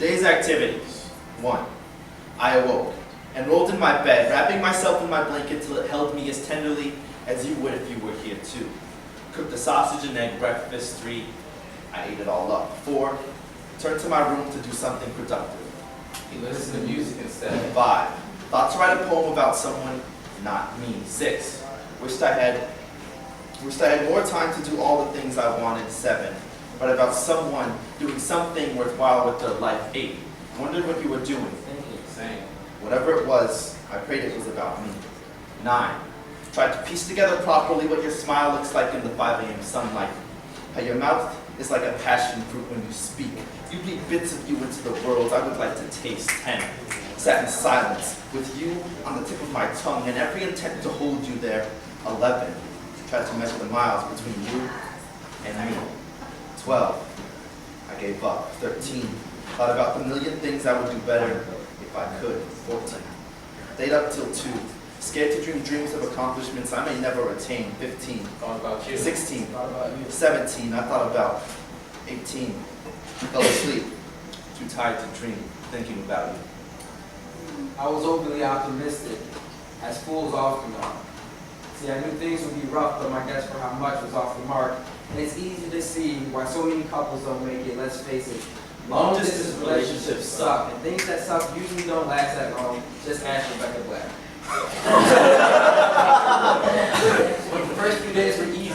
Today's activities. 1. I awoke and rolled in my bed, wrapping myself in my blanket till it held me as tenderly as you would if you were here too. Cooked a sausage and egg breakfast. 3. I ate it all up. 4. Returned to my room to do something productive. He listens to music instead. 5. Thought to write a poem about someone, not me. 6. Wished I had more time to do all the things I wanted. 7. But about someone doing something worthwhile with their life. 8. Wondered what you were doing. Same. Whatever it was, I prayed it was about me. 9. Tried to piece together properly what your smile looks like in the 5 a.m. sunlight. How your mouth is like a passion fruit when you speak. You bleed bits of you into the world I would like to taste. 10. Sat in silence with you on the tip of my tongue and every intent to hold you there. 11. Tried to measure the miles between you and me. 12. I gave up. 13. Thought about the million things I would do better if I could. 14. Stayed up till 2. Scared to dream dreams of accomplishments I may never attain. 15. Thought about you. 16. Thought about you. 17. I thought about. 18. Fell asleep. Too tired to dream, thinking about you. I was overly optimistic, as fools often are. See, I knew things would be rough, but my guess for how much was off the mark. And it's easy to see why so many couples don't make it. Let's face it, long-distance relationships suck, and things that suck usually don't last that long. Just ask Rebecca Black. But the first few days were easy.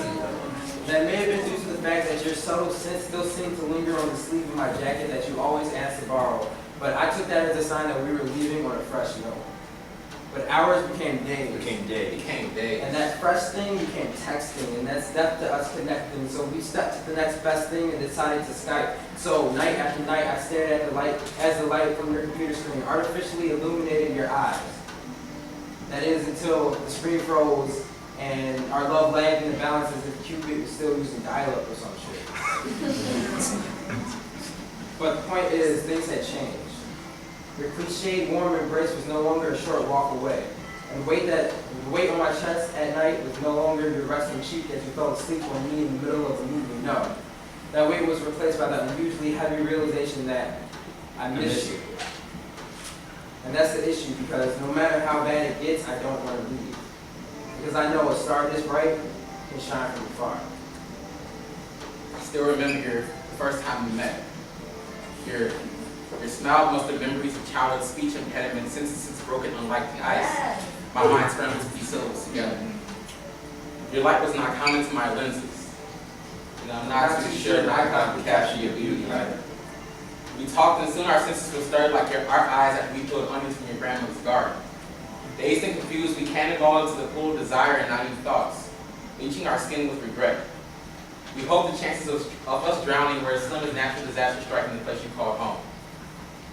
That may have been due to the fact that your subtle scent still seemed to linger on the sleeve of my jacket that you always asked to borrow. But I took that as a sign that we were leaving on a fresh note. But hours became days. Became days. And that fresh thing became texting, and that stepped to us connecting. So we stepped to the next best thing and decided to Skype. So night after night, I stared at the light as the light from your computer screen artificially illuminated your eyes. That is until the screen froze and our love lagged in the balance as if Cupid was still using dial-up or some shit. But the point is, things had changed. Your cliched warm embrace was no longer a short walk away. And the weight on my chest at night was no longer your resting cheek as you fell asleep on me in the middle of the movie. No. That weight was replaced by that unusually heavy realization that I miss you. And that's the issue, because no matter how bad it gets, I don't want to leave. Because I know a star this bright can shine from afar. I still remember the first time we met. Your smile must have memories of childhood speech impediment, sentences broken unlike the ice. My mind scrambled to piece syllables together. Your light was not common to my lenses. And I'm not too sure that I could capture your beauty either. We talked and soon our senses were stirred like our eyes after we peeled onions from your grandmother's garden. Dazed and confused, we cannonballed into the pool of desire and naive thoughts, bleaching our skin with regret. We hoped the chances of us drowning were as slim as natural disaster striking the place you called home.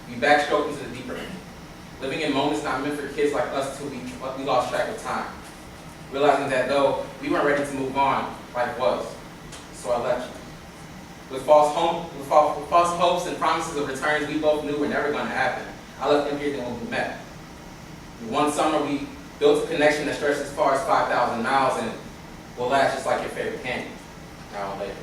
We backstroked into the deeper end, living in moments not meant for kids like us till we lost track of time, realizing that though we weren't ready to move on, life was. So I left you. With false hopes and promises of returns we both knew were never going to happen, I left emptier than when we met. One summer we built a connection that stretched as far as 5,000 miles and will last just like your favorite candy. An hour later.